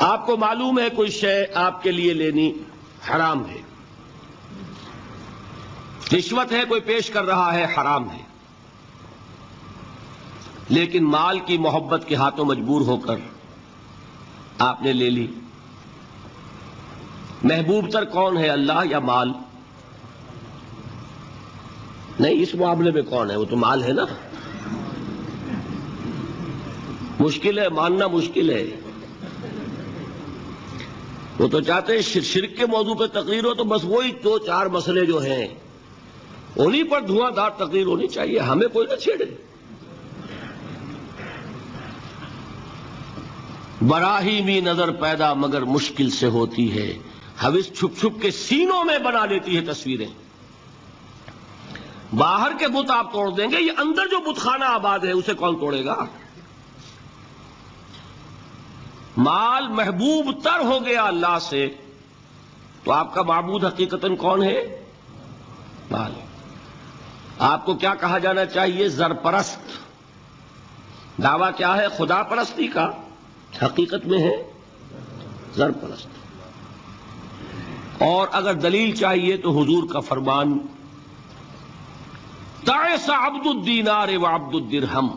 آپ کو معلوم ہے کوئی شے آپ کے لیے لینی حرام ہے، رشوت ہے کوئی پیش کر رہا ہے، حرام ہے، لیکن مال کی محبت کے ہاتھوں مجبور ہو کر آپ نے لے لی۔ محبوب تر کون ہے، اللہ یا مال؟ نہیں، اس معاملے میں کون ہے؟ وہ تو مال ہے نا۔ مشکل ہے، ماننا مشکل ہے۔ وہ تو چاہتے ہیں شرک کے موضوع پہ تقریر ہو تو بس وہی دو چار مسئلے جو ہیں انہی پر دھواں دار تقریر ہونی چاہیے، ہمیں کوئی نہ چھیڑے۔ براہیمی نظر پیدا مگر مشکل سے ہوتی ہے، حوث چھپ چھپ کے سینوں میں بنا لیتی ہے تصویریں۔ باہر کے بت آپ توڑ دیں گے، یہ اندر جو بت خانہ آباد ہے اسے کون توڑے گا؟ مال محبوب تر ہو گیا اللہ سے تو آپ کا معبود حقیقتاً کون ہے؟ مال۔ آپ کو کیا کہا جانا چاہیے؟ زر پرست۔ دعویٰ کیا ہے؟ خدا پرستی کا، حقیقت میں ہے زر پرست۔ اور اگر دلیل چاہیے تو حضور کا فرمان تعس عبد الدینار وعبد الدرہم،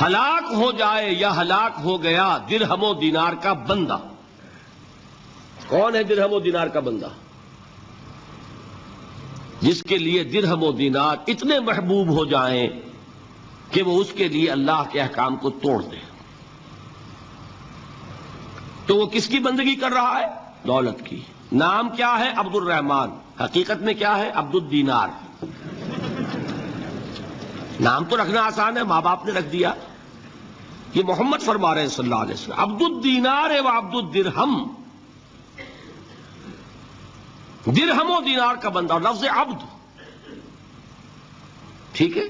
ہلاک ہو جائے یا ہلاک ہو گیا درہم و دینار کا بندہ۔ کون ہے درہم و دینار کا بندہ؟ جس کے لیے درہم و دینار اتنے محبوب ہو جائیں کہ وہ اس کے لیے اللہ کے احکام کو توڑ دے۔ تو وہ کس کی بندگی کر رہا ہے؟ دولت کی۔ نام کیا ہے؟ عبد الرحمن، حقیقت میں کیا ہے؟ عبد الدینار۔ نام تو رکھنا آسان ہے، ماں باپ نے رکھ دیا۔ یہ محمد فرما رہے ہیں صلی اللہ علیہ وسلم، عبد الدینار و عبد الدرہم، درہم و دینار کا بندہ، لفظ عبد۔ ٹھیک ہے،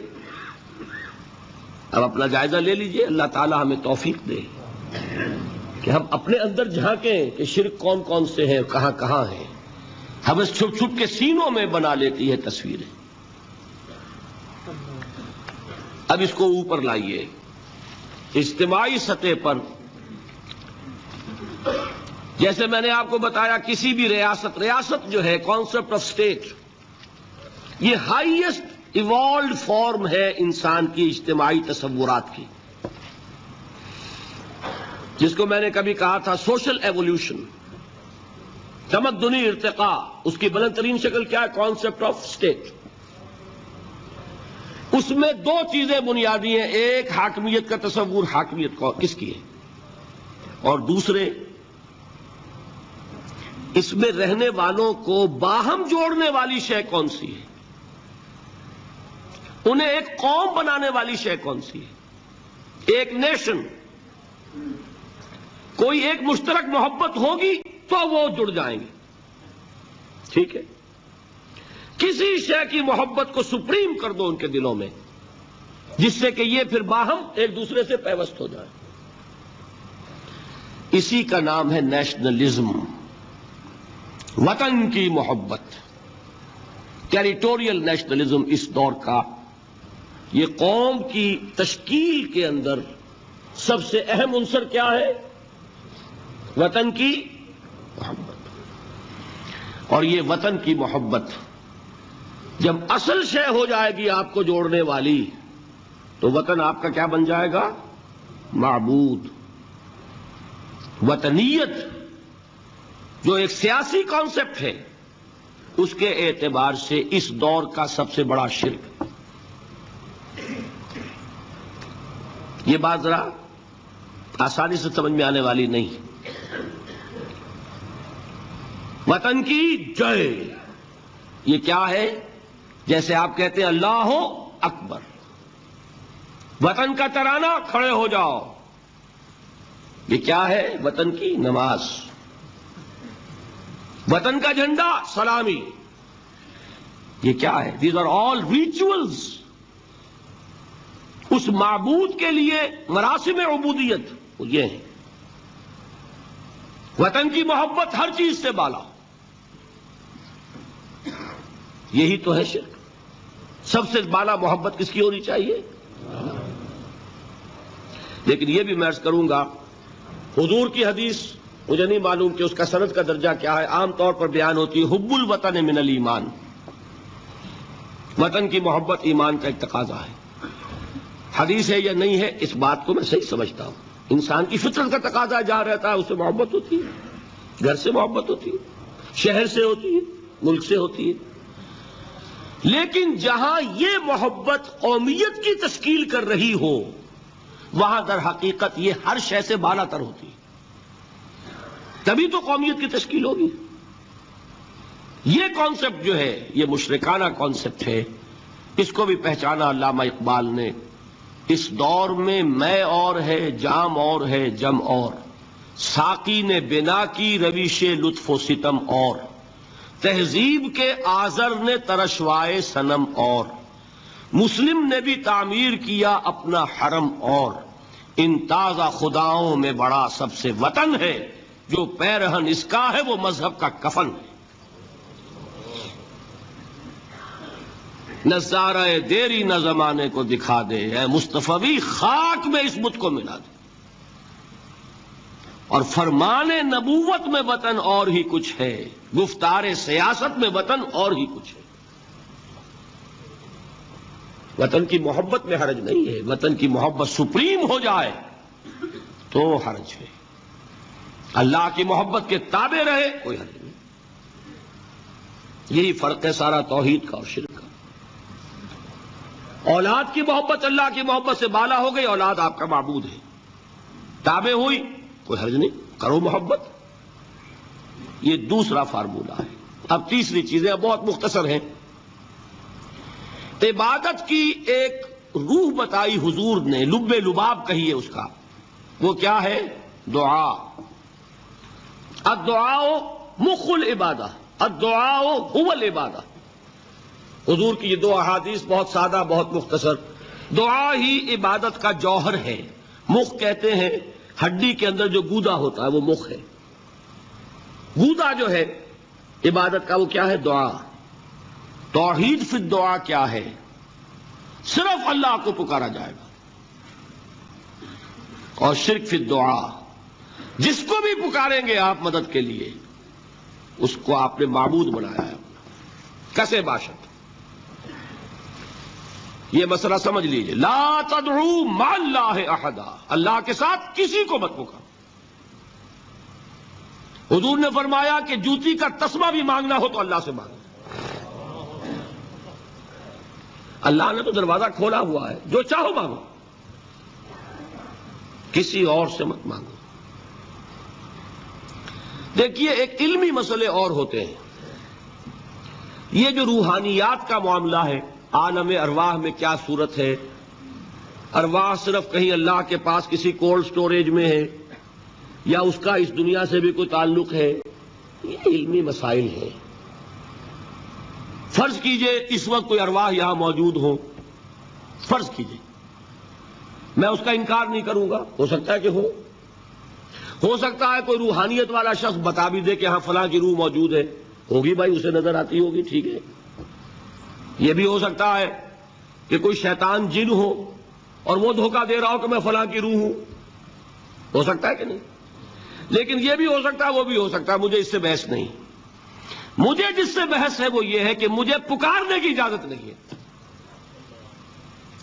اب اپنا جائزہ لے لیجئے، اللہ تعالی ہمیں توفیق دے کہ ہم اپنے اندر جھانکیں کہ شرک کون کون سے ہیں، کہاں کہاں ہیں۔ حوث چھپ چھپ کے سینوں میں بنا لیتی ہے تصویریں۔ اب اس کو اوپر لائیے، اجتماعی سطح پر۔ جیسے میں نے آپ کو بتایا کسی بھی ریاست جو ہے، کانسیپٹ آف اسٹیٹ، یہ ہائیسٹ ایوالوڈ فارم ہے انسان کی اجتماعی تصورات کی، جس کو میں نے کبھی کہا تھا سوشل ایوولوشن، تمدنی ارتقاء۔ اس کی بلند ترین شکل کیا ہے؟ Concept of state. اس میں دو چیزیں بنیادی ہیں، ایک حاکمیت کا تصور، حاکمیت کس کی ہے، اور دوسرے اس میں رہنے والوں کو باہم جوڑنے والی شے کون سی ہے، انہیں ایک قوم بنانے والی شے کون سی ہے، ایک نیشن۔ کوئی ایک مشترک محبت ہوگی تو وہ جڑ جائیں گے، ٹھیک ہے۔ کسی شے کی محبت کو سپریم کر دو ان کے دلوں میں، جس سے کہ یہ پھر باہم ایک دوسرے سے پیوست ہو جائے۔ اسی کا نام ہے نیشنلزم، وطن کی محبت، ٹیریٹوریل نیشنلزم۔ اس دور کا یہ قوم کی تشکیل کے اندر سب سے اہم عنصر کیا ہے؟ وطن کی محبت۔ اور یہ وطن کی محبت جب اصل شے ہو جائے گی آپ کو جوڑنے والی، تو وطن آپ کا کیا بن جائے گا؟ معبود۔ وطنیت جو ایک سیاسی کانسیپٹ ہے، اس کے اعتبار سے اس دور کا سب سے بڑا شرک۔ یہ بات ذرا آسانی سے سمجھ میں آنے والی نہیں۔ وطن کی جے، یہ کیا ہے؟ جیسے آپ کہتے ہیں اللہ اکبر، وطن کا ترانہ کھڑے ہو جاؤ، یہ کیا ہے؟ وطن کی نماز۔ وطن کا جھنڈا سلامی، یہ کیا ہے؟ These are all rituals. اس معبود کے لیے مراسم عبودیت وہ یہ ہیں۔ وطن کی محبت ہر چیز سے بالا، یہی تو ہے شرک۔ سب سے بالا محبت کس کی ہونی چاہیے؟ لیکن یہ بھی میں عرض کروں گا حضور کی حدیث مجھے نہیں معلوم کہ اس کا سند کا درجہ کیا ہے، عام طور پر بیان ہوتی ہے حب الوطن من الایمان، وطن کی محبت ایمان کا ایک تقاضا ہے۔ حدیث ہے یا نہیں ہے اس بات کو میں صحیح سمجھتا ہوں، انسان کی فطرت کا تقاضا جہاں رہتا ہے اس سے محبت ہوتی ہے، گھر سے محبت ہوتی ہے، شہر سے ہوتی ہے، ملک سے ہوتی ہے، لیکن جہاں یہ محبت قومیت کی تشکیل کر رہی ہو وہاں در حقیقت یہ ہر شے سے بالا تر ہوتی ہے، تبھی تو قومیت کی تشکیل ہوگی۔ یہ کانسیپٹ جو ہے یہ مشرکانہ کانسیپٹ ہے، اس کو بھی پہچانا علامہ اقبال نے۔ اس دور میں میں اور ہے، جام اور ہے، جم اور، ساقی نے بنا کی رویش لطف و ستم اور، تہذیب کے آزر نے ترشوائے صنم اور، مسلم نے بھی تعمیر کیا اپنا حرم اور، ان تازہ خداؤں میں بڑا سب سے وطن ہے، جو پیرہن اس کا ہے وہ مذہب کا کفن ہے۔ نظارہ دیری نہ زمانے کو دکھا دے، اے مصطفی خاک میں اس بت کو ملا دے، اور فرمان نبوت میں وطن اور ہی کچھ ہے، گفتار سیاست میں وطن اور ہی کچھ ہے۔ وطن کی محبت میں حرج نہیں ہے، وطن کی محبت سپریم ہو جائے تو حرج ہے، اللہ کی محبت کے تابع رہے کوئی حرج نہیں۔ یہی فرق ہے سارا توحید کا اور شرک کا۔ اولاد کی محبت اللہ کی محبت سے بالا ہو گئی، اولاد آپ کا معبود ہے، تابع ہوئی کوئی حرج نہیں، کرو محبت۔ یہ دوسرا فارمولہ ہے۔ اب تیسری چیزیں بہت مختصر ہیں۔ عبادت کی ایک روح بتائی حضور نے، لب لباب کہیے اس کا، وہ کیا ہے؟ دعا۔ الدعاء مخ العبادہ، الدعاء هو العبادہ۔ حضور کی یہ دو احادیث بہت سادہ، بہت مختصر۔ دعا ہی عبادت کا جوہر ہے۔ مخ کہتے ہیں ہڈی کے اندر جو گودا ہوتا ہے وہ مخ ہے۔ گودا جو ہے عبادت کا وہ کیا ہے؟ دعا۔ توحید فی الدعا کیا ہے؟ صرف اللہ کو پکارا جائے گا۔ اور شرک فی الدعا، جس کو بھی پکاریں گے آپ مدد کے لیے اس کو آپ نے معبود بنایا ہے، کسے باشد۔ یہ مسئلہ سمجھ لیجئے، لا تدعو مع اللہ احدا، اللہ کے ساتھ کسی کو مت پکارو۔ حضور نے فرمایا کہ جوتی کا تسمہ بھی مانگنا ہو تو اللہ سے مانگو۔ اللہ نے تو دروازہ کھولا ہوا ہے، جو چاہو مانگو، کسی اور سے مت مانگو۔ دیکھیے ایک علمی مسئلے اور ہوتے ہیں، یہ جو روحانیات کا معاملہ ہے، عالم ارواح میں کیا صورت ہے، ارواح صرف کہیں اللہ کے پاس کسی کولڈ سٹوریج میں ہے یا اس کا اس دنیا سے بھی کوئی تعلق ہے، یہ علمی مسائل ہیں۔ فرض کیجئے اس وقت کوئی ارواح یہاں موجود ہو، فرض کیجئے، میں اس کا انکار نہیں کروں گا، ہو سکتا ہے کہ ہو سکتا ہے کوئی روحانیت والا شخص بتا بھی دے کہ ہاں فلاں کی روح موجود ہے، ہوگی بھائی، اسے نظر آتی ہوگی، ٹھیک ہے۔ یہ بھی ہو سکتا ہے کہ کوئی شیطان جن ہو اور وہ دھوکہ دے رہا ہو کہ میں فلاں کی روح ہوں، ہو سکتا ہے کہ نہیں؟ لیکن یہ بھی ہو سکتا ہے، وہ بھی ہو سکتا ہے، مجھے اس سے بحث نہیں۔ مجھے جس سے بحث ہے وہ یہ ہے کہ مجھے پکارنے کی اجازت نہیں ہے،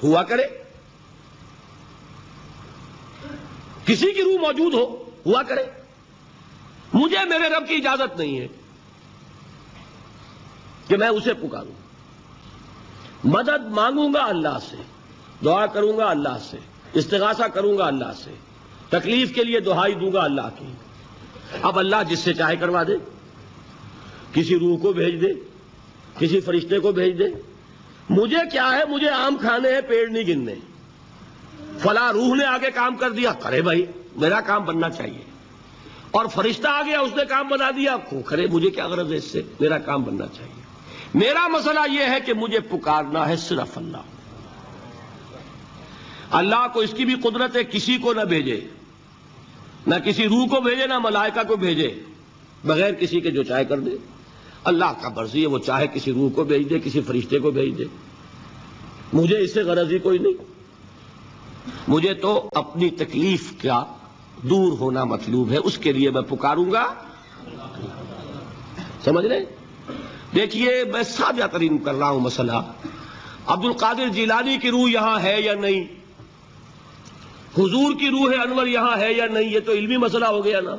ہوا کرے، کسی کی روح موجود ہوا کرے، مجھے میرے رب کی اجازت نہیں ہے کہ میں اسے پکاروں۔ مدد مانگوں گا اللہ سے، دعا کروں گا اللہ سے، استغاثہ کروں گا اللہ سے، تکلیف کے لیے دہائی دوں گا اللہ کی۔ اب اللہ جس سے چاہے کروا دے، کسی روح کو بھیج دے، کسی فرشتے کو بھیج دے، مجھے کیا ہے؟ مجھے آم کھانے ہیں، پیڑ نہیں گننے۔ فلاں روح نے آگے کام کر دیا، کرے بھائی، میرا کام بننا چاہیے۔ اور فرشتہ آ گیا، اس نے کام بنا دیا، کرے، مجھے کیا غرض ہے اس سے، میرا کام بننا چاہیے۔ میرا مسئلہ یہ ہے کہ مجھے پکارنا ہے صرف اللہ۔ اللہ کو اس کی بھی قدرت ہے، کسی کو نہ بھیجے، نہ کسی روح کو بھیجے، نہ ملائکہ کو بھیجے، بغیر کسی کے جو چاہے کر دے۔ اللہ کا مرضی ہے، وہ چاہے کسی روح کو بھیج دے، کسی فرشتے کو بھیج دے، مجھے اس سے غرض ہی کوئی نہیں۔ مجھے تو اپنی تکلیف کا دور ہونا مطلوب ہے، اس کے لیے میں پکاروں گا. سمجھ رہے؟ دیکھیے میں سادہ ترین کر رہا ہوں مسئلہ. عبد القادر جیلانی کی روح یہاں ہے یا نہیں، حضور کی روح انور یہاں ہے یا نہیں، یہ تو علمی مسئلہ ہو گیا نا.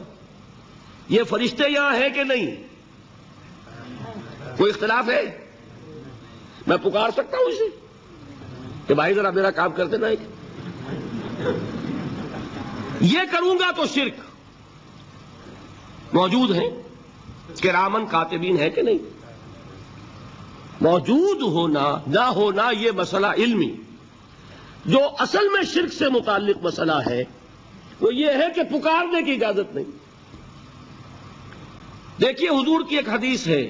یہ فرشتے یہاں ہیں کہ نہیں، کوئی اختلاف ہے؟ میں پکار سکتا ہوں اسے کہ بھائی ذرا میرا کام کرتے نا. یہ کروں گا تو شرک. موجود ہیں کرامن کاتبین ہے کہ نہیں؟ موجود ہونا نہ ہونا یہ مسئلہ علمی. جو اصل میں شرک سے متعلق مسئلہ ہے وہ یہ ہے کہ پکارنے کی اجازت نہیں. دیکھیے حضور کی ایک حدیث ہے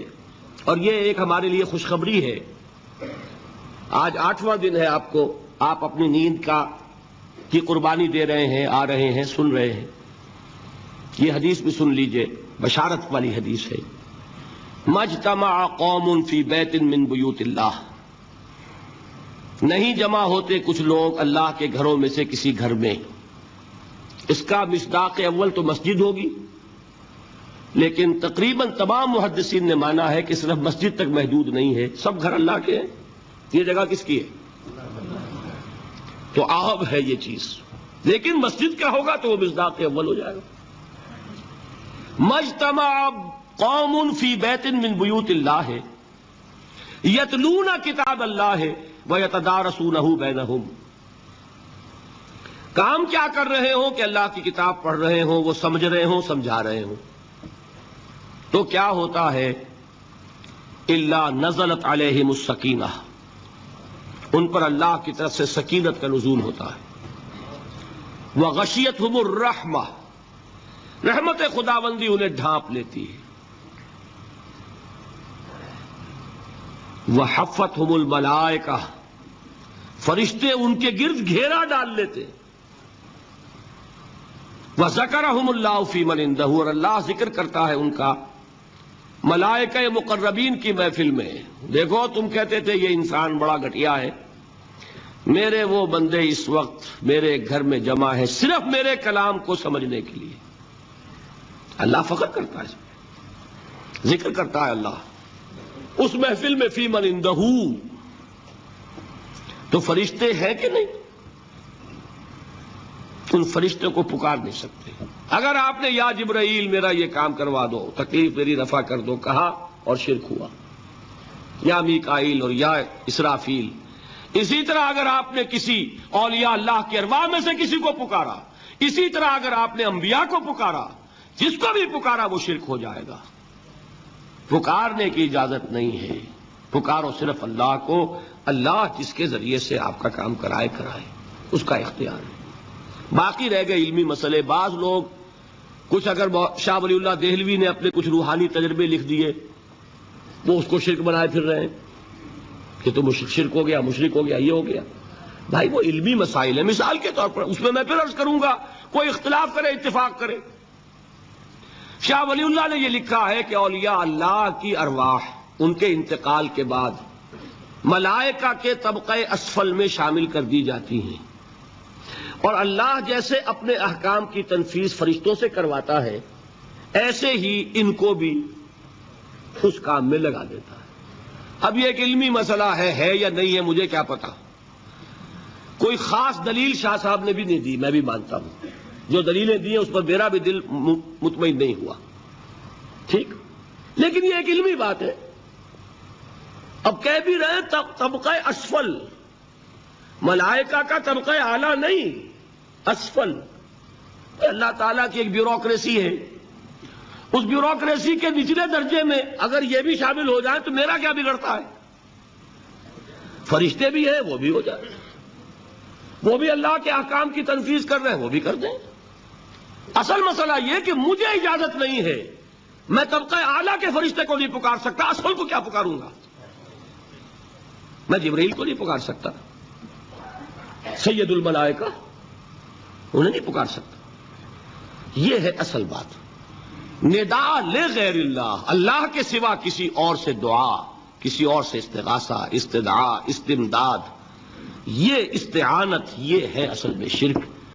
اور یہ ایک ہمارے لیے خوشخبری ہے. آج 8واں دن ہے آپ اپنی نیند کی قربانی دے رہے ہیں، آ رہے ہیں، سن رہے ہیں. یہ حدیث بھی سن لیجئے، بشارت والی حدیث ہے. مجتمع قوم فی بیت من بیوت اللہ، نہیں جمع ہوتے کچھ لوگ اللہ کے گھروں میں سے کسی گھر میں. اس کا مصداق اول تو مسجد ہوگی، لیکن تقریباً تمام محدثین نے مانا ہے کہ صرف مسجد تک محدود نہیں ہے، سب گھر اللہ کے ہیں. یہ جگہ کس کی ہے؟ تو عام ہے یہ چیز، لیکن مسجد کا ہوگا تو وہ مصداق اول ہو جائے گا. مجتمع قوم فی بیت من بیوت اللہ ہے یتلون کتاب اللہ ہے ویتدارسونہ بینہم. کام کیا کر رہے ہوں کہ اللہ کی کتاب پڑھ رہے ہوں، وہ سمجھ رہے ہوں، سمجھا رہے ہوں. تو کیا ہوتا ہے؟ الا نزلت علیہم السکینہ، ان پر اللہ کی طرف سے سکینت کا نزول ہوتا ہے. وغشیتہم الرحمہ، رحمت خداوندی انہیں ڈھانپ لیتی ہے. وحفتہم الملائکہ، فرشتے ان کے گرد گھیرا ڈال لیتے. وذکرہم اللہ فی من عندہ، اور اللہ ذکر کرتا ہے ان کا ملائکہ مقربین کی محفل میں. دیکھو تم کہتے تھے یہ انسان بڑا گھٹیا ہے، میرے وہ بندے اس وقت میرے گھر میں جمع ہے صرف میرے کلام کو سمجھنے کے لیے. اللہ فخر کرتا ہے، ذکر کرتا ہے اللہ اس محفل میں فی من عندہ. تو فرشتے ہیں کہ نہیں؟ ان فرشتے کو پکار نہیں سکتے. اگر آپ نے یا جبرائیل میرا یہ کام کروا دو، تکلیف میری رفع کر دو کہا اور شرک ہوا، یا میکائیل اور یا اسرافیل. اسی طرح اگر آپ نے کسی اولیاء اللہ کے ارواح میں سے کسی کو پکارا، اسی طرح اگر آپ نے انبیاء کو پکارا، جس کو بھی پکارا وہ شرک ہو جائے گا. پکارنے کی اجازت نہیں ہے. پکارو صرف اللہ کو، اللہ جس کے ذریعے سے آپ کا کام کرائے اس کا اختیار ہے. باقی رہ گئے علمی مسئلے. بعض لوگ کچھ اگر شاہ ولی اللہ دہلوی نے اپنے کچھ روحانی تجربے لکھ دیے، وہ اس کو شرک بنائے پھر رہے ہیں کہ تو شرک ہو گیا، مشرک ہو گیا، یہ ہو گیا. بھائی وہ علمی مسائل ہیں. مثال کے طور پر اس میں پھر عرض کروں گا، کوئی اختلاف کرے اتفاق کرے. شاہ ولی اللہ نے یہ لکھا ہے کہ اولیاء اللہ کی ارواح ان کے انتقال کے بعد ملائکہ کے طبقہ اسفل میں شامل کر دی جاتی ہیں، اور اللہ جیسے اپنے احکام کی تنفیذ فرشتوں سے کرواتا ہے، ایسے ہی ان کو بھی اس کام میں لگا دیتا ہے. اب یہ ایک علمی مسئلہ ہے یا نہیں ہے مجھے کیا پتا. کوئی خاص دلیل شاہ صاحب نے بھی نہیں دی، میں بھی مانتا ہوں. جو دلیلیں دی ہیں اس پر میرا بھی دل مطمئن نہیں ہوا، ٹھیک، لیکن یہ ایک علمی بات ہے. اب کہہ بھی رہے طبقہ اسفل، ملائکہ کا طبقہ اعلیٰ نہیں، اسفل. اللہ تعالیٰ کی ایک بیوروکریسی ہے، اس بیوروکریسی کے نچلے درجے میں اگر یہ بھی شامل ہو جائے تو میرا کیا بگڑتا ہے؟ فرشتے بھی ہیں، وہ بھی ہو جائے، وہ بھی اللہ کے احکام کی تنفیذ کر رہے ہیں، وہ بھی کر دیں. اصل مسئلہ یہ کہ مجھے اجازت نہیں ہے، میں طبقہ اعلیٰ کے فرشتے کو نہیں پکار سکتا، اسفل کو کیا پکاروں گا؟ میں جبرائیل کو نہیں پکار سکتا، سید الملائکہ انہیں نہیں پکار سکتا. یہ ہے اصل بات. نداء لغیر اللہ، اللہ کے سوا کسی اور سے دعا، کسی اور سے استغاثہ، استدعاء، استمداد، یہ استعانت، یہ ہے اصل میں شرک.